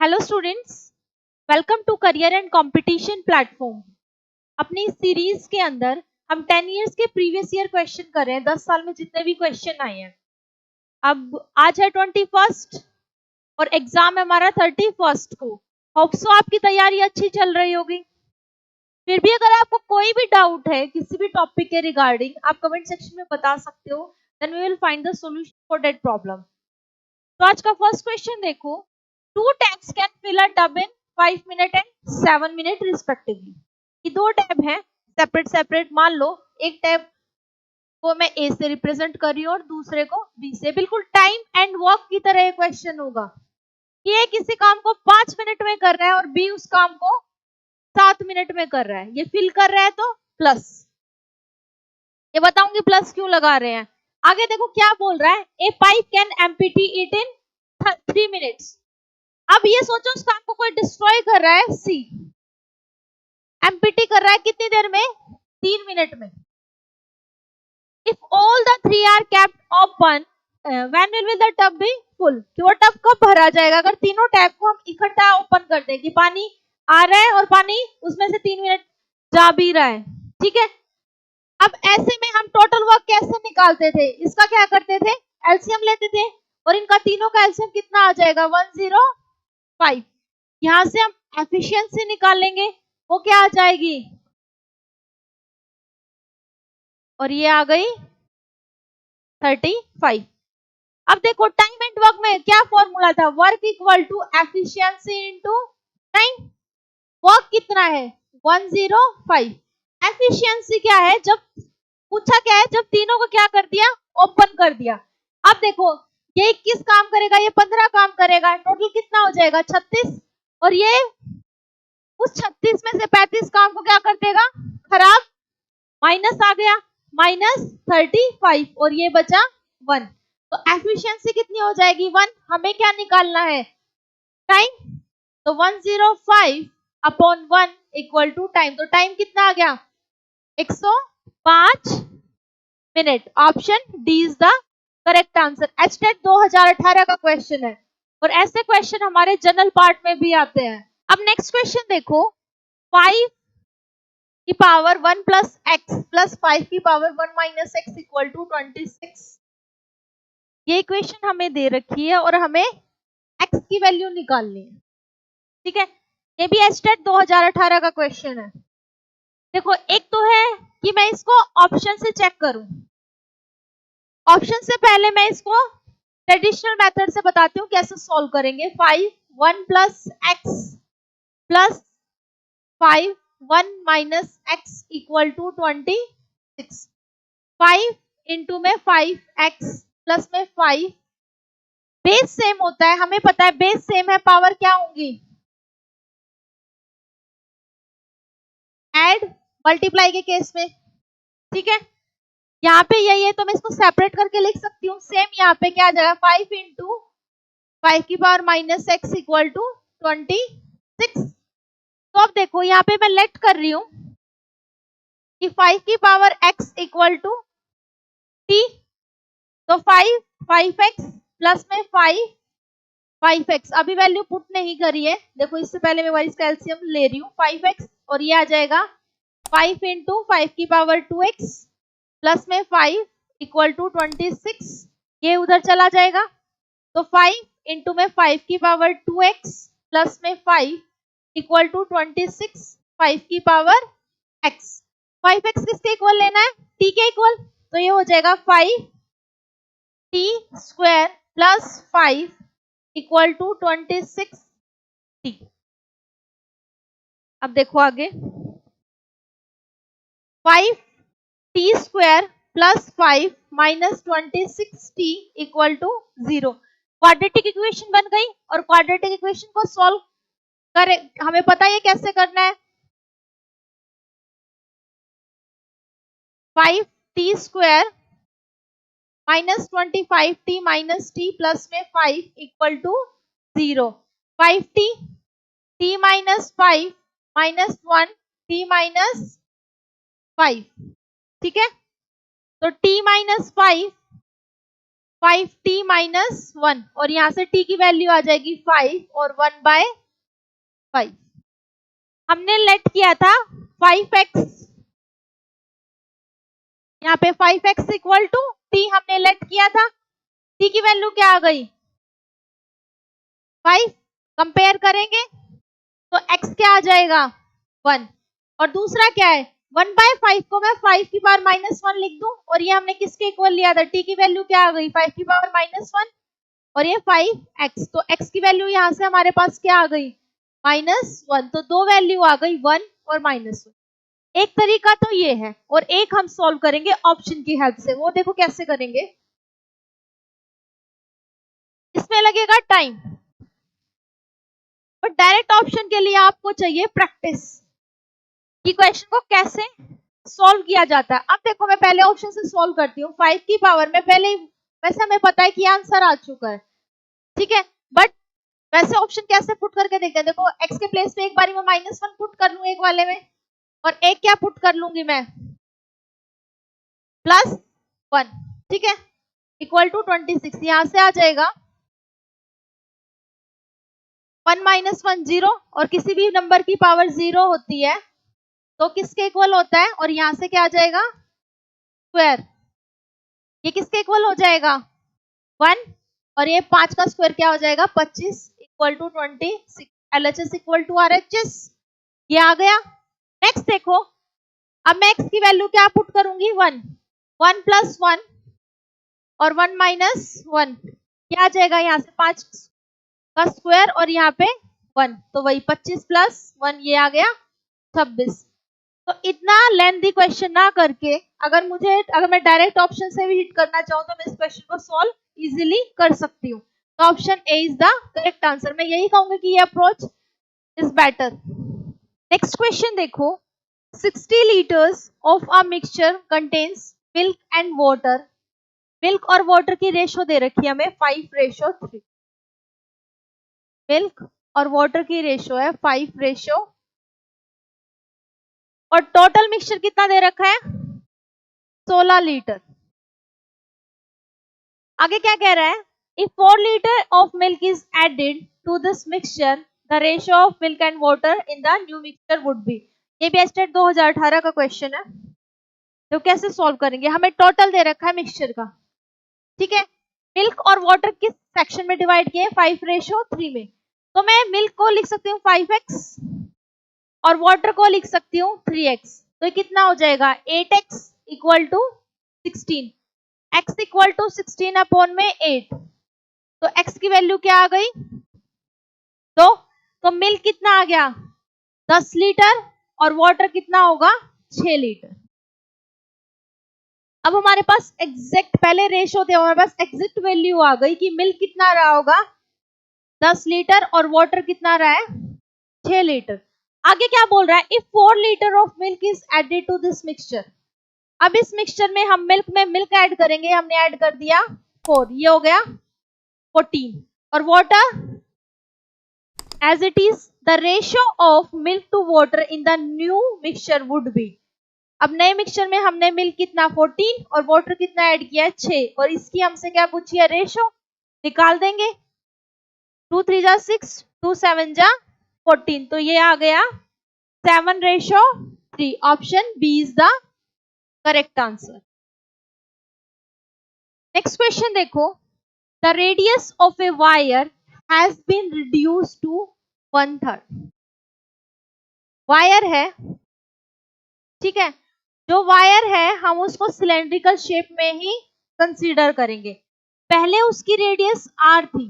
Hello students, welcome to career and competition platform. अपनी इस series के अंदर हम 10 इयर्स के प्रीवियस ईयर क्वेश्चन कर रहे हैं। 10 साल में जितने भी क्वेश्चन आए हैं। अब आज है 21 और एग्जाम है हमारा 31 को। होप सो आपकी तैयारी अच्छी चल रही होगी। फिर भी अगर आपको कोई भी डाउट है किसी भी टॉपिक के रिगार्डिंग, आप कमेंट सेक्शन में बता सकते हो। Then we will find the solution for that problem. तो आज का फर्स्ट क्वेश्चन देखो, two tabs can fill a tub in 5 minute and 7 minute respectively. ये दो टैब हैं सेपरेट सेपरेट। मान लो एक टैब को मैं ए से रिप्रेजेंट कर रही हूँ और दूसरे को बी से। बिल्कुल टाइम एंड वर्क की तरह ये क्वेश्चन होगा। ये किसी काम को 5 मिनट में कर रहा है और बी उस काम को 7 मिनट में कर रहा है। ये फिल कर रहा है तो प्लस। ये बताऊंगी प्लस क्यों लगा रहे हैं। आगे देखो क्या बोल रहा है, a pipe can empty it in 3 minutes. अब ये सोचो उस काम को कोई डिस्ट्रॉय कर रहा है, सी एम्प्टी कर रहा है कितनी देर में, 3 मिनट में। If all the 3 are kept open when will the tub be full. कि वो टब कब भरा जाएगा अगर तीनों टैब को हम इकट्ठा ओपन कर दें कि पानी आ रहा है और पानी उसमें से 3 मिनट जा भी रहा है। ठीक है, अब ऐसे में हम टोटल वर्क कैसे निकालते थे, इसका क्या करते थे, एलसीएम लेते थे और इनका तीनों का एलसीएम कितना आ जाएगा, 105। यहां से हम एफिशिएंसी निकालेंगे, वो क्या आ जाएगी, और ये आ गई 35। अब देखो टाइम एंड वर्क में क्या फॉर्मूला था, work equal to efficiency into time. Work कितना है, 105। एफिशिएंसी क्या है, जब पूछा क्या है, जब तीनों को क्या कर दिया, ओपन कर दिया। अब देखो ये 21 काम करेगा, ये 15 काम करेगा, टोटल कितना हो जाएगा, 36। और ये उस 36 में से 35 काम को क्या कर देगा, खराब, माइनस आ गया, -35 और ये बचा 1। तो एफिशिएंसी कितनी हो जाएगी, 1। हमें क्या निकालना है, टाइम। तो 105 अपॉन 1 इक्वल टू टाइम। तो टाइम कितना आ गया, 105 minute. Option D is the correct answer. HTET 2018 का क्वेश्चन है और ऐसे क्वेश्चन हमारे जनरल पार्ट में भी आते हैं। अब नेक्स्ट क्वेश्चन देखो, 5 की पावर 1 प्लस एक्स प्लस 5 की power 1 minus x equal to 26। ये इक्वेशन हमें दे रखी है और हमें एक्स की वैल्यू निकालनी है। ठीक है, ये भी एचटेट 2018 का क्वेश्चन है। देखो एक तो है कि मैं इसको ऑप्शन से चेक करूं। ऑप्शन से पहले मैं इसको ट्रेडिशनल मेथड से बताती हूँ कैसे सॉल्व करेंगे। 5 1 plus x plus 5 1 minus x equal to 26। 5 into में 5x प्लस में 5, बेस सेम होता है, हमें पता है बेस सेम है, पावर क्या होंगी, ऐड मल्टीप्लाई के केस में। ठीक है, यहाँ पे यही है तो मैं इसको सेपरेट करके लिख सकती हूँ। सेम यहाँ पे क्या आ जाएगा, 5 इंटू 5 की power minus x equal to 26। तो अब देखो यहाँ पे मैं लेट कर रही हूँ कि 5 की power x equal to t। तो 5x प्लस में 5x, अभी वैल्यू पुट नहीं करी है। देखो इससे पहले मैं इसका एलसीएम ले रही हूँ, 5x और ये आ जाएगा 5 इंटू 5 की पावर 2x प्लस में 5 इक्वल टू 26। ये उधर चला जाएगा तो 5 इंटू में 5 की पावर 2x प्लस में 5 इक्वल टू 26, 5 की पावर x। 5x किसके इक्वल लेना है, t के इक्वल। तो ये हो जाएगा 5t square plus 5 equal to 26t। अब देखो आगे, 5t square plus 5 minus 26t equal to 0। Quadratic equation बन गई और क्वाड्रेटिक इक्वेशन को सॉल्व करे, हमें पता है कैसे करना है। 5t square minus 25t minus t plus में 5 equal to 0। 5t, t minus 5 minus 1 t minus 5। ठीक है, तो t माइनस 5 5t माइनस 1 और यहां से t की वैल्यू आ जाएगी 5 और 1/5। हमने लेट किया था 5x, यहाँ पे 5x इक्वल टू t हमने लेट किया था, t की वैल्यू क्या आ गई 5। कंपेयर करेंगे तो x क्या आ जाएगा 1 और दूसरा क्या है 1/5 को मैं 5 की पावर -1 लिख दूं और ये हमने किसके इक्वल लिया था, t की वैल्यू क्या आ गई 5 की पावर -1 और ये 5x, तो x की वैल्यू यहां से हमारे पास क्या आ गई -1, तो दो वैल्यू आ गई 1 और -1। एक तरीका तो ये है और एक हम सॉल्व करेंगे ऑप्शन की हेल्प से, वो देखो कैसे करेंगे। इसमें लगेगा टाइम, और डायरेक्ट ऑप्शन के लिए आपको चाहिए प्रैक्टिस कि क्वेश्चन को कैसे सॉल्व किया जाता है। अब देखो मैं पहले ऑप्शन से सॉल्व करती हूँ, 5 की पावर में पहले वैसे हमें पता है कि आंसर आ चुका है, ठीक है, बट वैसे ऑप्शन कैसे पुट करके देखते हैं। देखो x के प्लेस पे एक बारी मैं -1 पुट कर लूं एक वाले में, और एक क्या पुट कर लूंगी मैं +1, ठीक है, इक्वल टू 26। यहां से आ जाएगा 1 - 1 0, और किसी भी नंबर की पावर 0 होती है तो किसके इक्वल होता है, और यहां से क्या आ जाएगा स्क्वायर, ये किसके इक्वल हो जाएगा 1, और ये 5 का स्क्वायर क्या हो जाएगा 25 equal to 26। LHS equal to RHS, ये आ गया। नेक्स्ट देखो, अब मैं x की वैल्यू क्या पुट करूंगी 1 + 1 और 1 - 1 क्या आ जाएगा, यहाँ से 5 का स्क्वायर और यहाँ पे 1, तो वही 25 + 1 ये आ गया 26। तो इतना लेंथी क्वेश्चन ना करके अगर मैं डायरेक्ट ऑप्शन से भी हिट करना चाहूँ तो मैं इस क्वेश्चन को सॉल्व इजीली कर सकती हूँ। तो option A is the correct answer. मैं यही कहूंगी कि ये approach is better. Next question देखो, 60 liters of a mixture contains milk and water। Milk और वाटर की रेशो दे रखी है हमें 5:3। मिल्क और वाटर की रेशो है 5:, और टोटल मिक्सचर कितना दे रखा है 16 लीटर। आगे क्या कह रहा है, if 4 liter of milk is added to this mixture, the ratio of milk and water in the new mixture would be। ये भी एस्टेट 2018 का क्वेश्चन है। तो कैसे सॉल्व करेंगे, हमें टोटल दे रखा है मिक्सचर का, ठीक है, मिल्क और वाटर किस सेक्शन में डिवाइड किए 5:3 में, तो मैं मिल्क को लिख सकती हूँ 5x और वाटर को लिख सकती हूँ 3x, तो कितना हो जाएगा 8x equal to 16, x equal to 16 upon में 8, तो x की वैल्यू क्या आ गई 2, तो मिल्क कितना आ गया 10 लीटर और वाटर कितना होगा 6 लीटर। अब हमारे पास एग्जैक्ट पहले रेशो थे, हमारे पास एग्जैक्ट वैल्यू आ गई कि मिल्क कितना रहा होगा 10 लीटर और वाटर कितना रहा है 6 लीटर। आगे क्या बोल रहा है, if 4 litre of milk is added to this mixture. अब इस मिक्सचर में हम मिल्क में मिल्क ऐड करेंगे, हमने ऐड कर दिया 4, ये हो गया 14, और water as it is the ratio of milk to water in the new mixture would be. अब नए मिक्सचर में हमने मिल्क कितना 14 और वाटर कितना ऐड किया है 6, और इसकी हमसे क्या पूछी है रेशो, निकाल देंगे 2 3 जा 6, 2 7 जा 14, तो ये आ गया 7:3। Option B is the correct answer. Next question देखो, the radius of a wire has been reduce to 1/3। Wire है, ठीक है, जो वायर है हम उसको सिलेंड्रिकल शेप में ही कंसीडर करेंगे। पहले उसकी रेडियस r थी,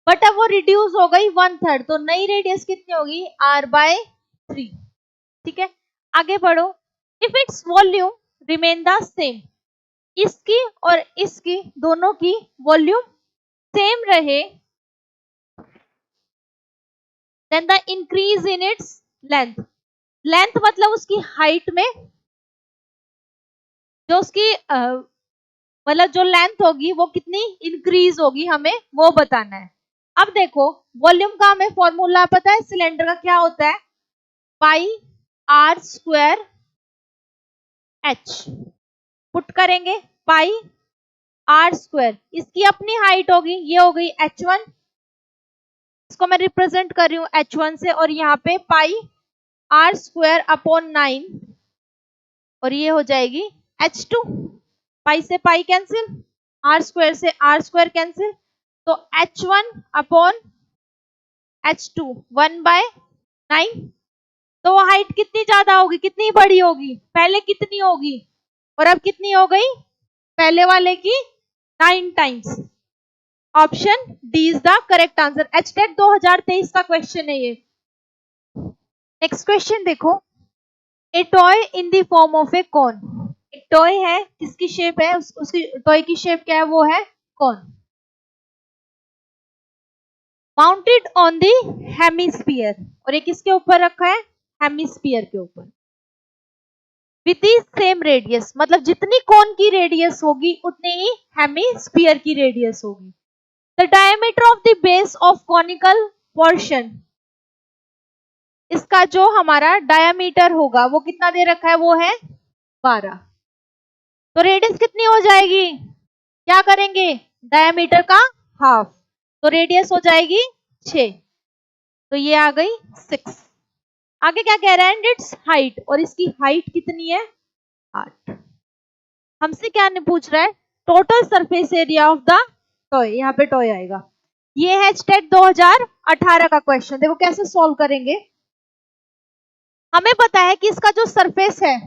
बट अब वो रिड्यूस हो गई 1/3, तो नई रेडियस कितनी होगी r/3, ठीक है। आगे बढ़ो, if its volume remain the same, इसकी और इसकी दोनों की वॉल्यूम सेम रहे, then the increase in its length. Length मतलब उसकी हाइट में जो उसकी मतलब जो लेंथ होगी वो कितनी इंक्रीज होगी, हमें वो बताना है। अब देखो वॉल्यूम का हमें फॉर्मूला पता है, सिलेंडर का क्या होता है πr² h, पुट करेंगे आर स्क्वायर, इसकी अपनी हाइट होगी, ये हो गई h1, इसको मैं रिप्रेजेंट कर रही हूँ h1 से, और यहाँ पे पाई आर स्क्वायर अपॉन 9, और ये हो जाएगी h2, पाई से पाई कैंसिल, आर स्क्वायर से आर स्क्वायर कैंसिल, तो h1 अपॉन h2 1/9। तो हाइट कितनी ज्यादा होगी, कितनी बड़ी होगी, पहले कितनी होगी और अब कितनी हो गई, पहले वाले की 9 times. Option D is the correct answer. HTET 2023 का क्वेश्चन है ये। नेक्स्ट क्वेश्चन देखो, a toy in the form of a cone, एक टॉय है, किसकी शेप है, उसकी टॉय की शेप क्या है, वो है cone, mounted on the hemisphere, और ये किसके ऊपर रखा है, हेमिस्फीयर के ऊपर, विथ द सेम रेडियस, मतलब जितनी कॉन की रेडियस होगी उतनी ही हेमिस्फीयर की रेडियस होगी। The diameter of the base of conical portion, इसका जो हमारा डायमीटर होगा वो कितना दे रखा है, वो है 12, तो रेडियस कितनी हो जाएगी, क्या करेंगे, डायमीटर का हाफ, तो रेडियस हो जाएगी 6, तो ये आ गई 6। आगे क्या कह रहा है, एंड इट्स हाइट, और इसकी हाइट कितनी है, 8। हमसे क्या नहीं पूछ रहा है, total surface area of the toy, यहाँ पे टॉय आएगा। ये है HTET 2018 का क्वेश्चन। देखो कैसे सॉल्व करेंगे, हमें पता है कि इसका जो सरफेस है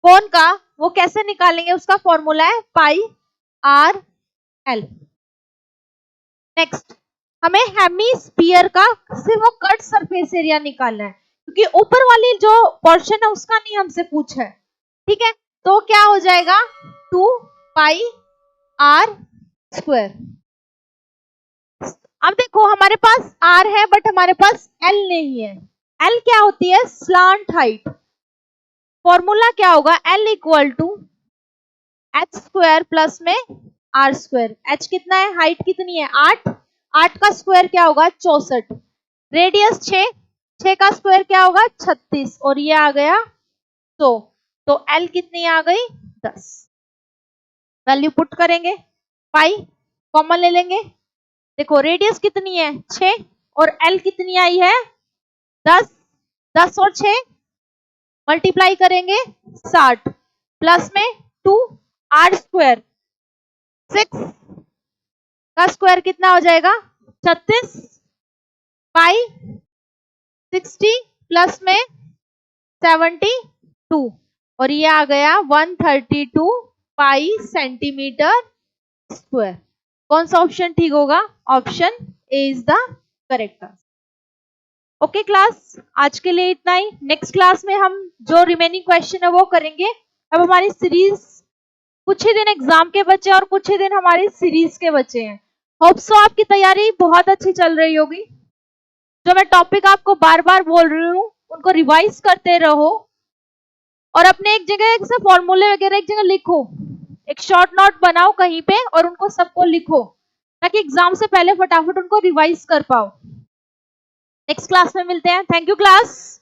कौन का, वो कैसे निकालेंगे, उसका फॉर्मूला है पाई आर एल। नेक्स्ट, हमें हेमिस्फीयर का सिर्फ वो कट सरफेस एरिया निकालना है, क्योंकि ऊपर वाली जो पोर्शन है उसका नहीं हमसे पूछा है, ठीक है, तो क्या हो जाएगा 2 पाई आर स्क्वायर। अब देखो हमारे पास आर है बट हमारे पास एल नहीं है, एल क्या होती है, स्लांट हाइट, फॉर्मूला क्या होगा, L equal to H square plus में आर स्क्वायर, एच कितना है, हाइट कितनी है 8, 8 का स्क्वायर क्या होगा 64, रेडियस 6, 6 का स्क्वायर क्या होगा 36, और ये आ गया 100, तो एल कितनी आ गई 10। वैल्यू पुट करेंगे, पाई कॉमन ले लेंगे, देखो रेडियस कितनी है 6 और एल कितनी आई है 10, 10 और 6 मल्टीप्लाई करेंगे 60, प्लस में 2 आर स्क्वायर, 6 का स्क्वायर कितना हो जाएगा 36, पाई 60 प्लस में 72, और ये आ गया 132 पाई सेंटीमीटर स्क्वायर। कौन सा ऑप्शन ठीक होगा, option A is the correct answer. Okay class, आज के लिए इतना ही। नेक्स्ट क्लास में हम जो रिमेनिंग क्वेश्चन है वो करेंगे। अब हमारी सीरीज कुछ ही दिन एग्जाम के बचे और कुछ ही दिन हमारी सीरीज के बचे हैं। होप सो आपकी तैयारी बहुत अच्छी चल रही होगी। जो मैं टॉपिक आपको बार बार बोल रही हूँ उनको रिवाइज करते रहो, और अपने एक जगह एक फॉर्मूले वगैरह एक जगह लिखो, एक शॉर्ट नोट बनाओ कहीं पे और उनको सबको लिखो, ताकि एग्जाम से पहले फटाफट उनको रिवाइज कर पाओ। नेक्स्ट क्लास में मिलते हैं। Thank you class.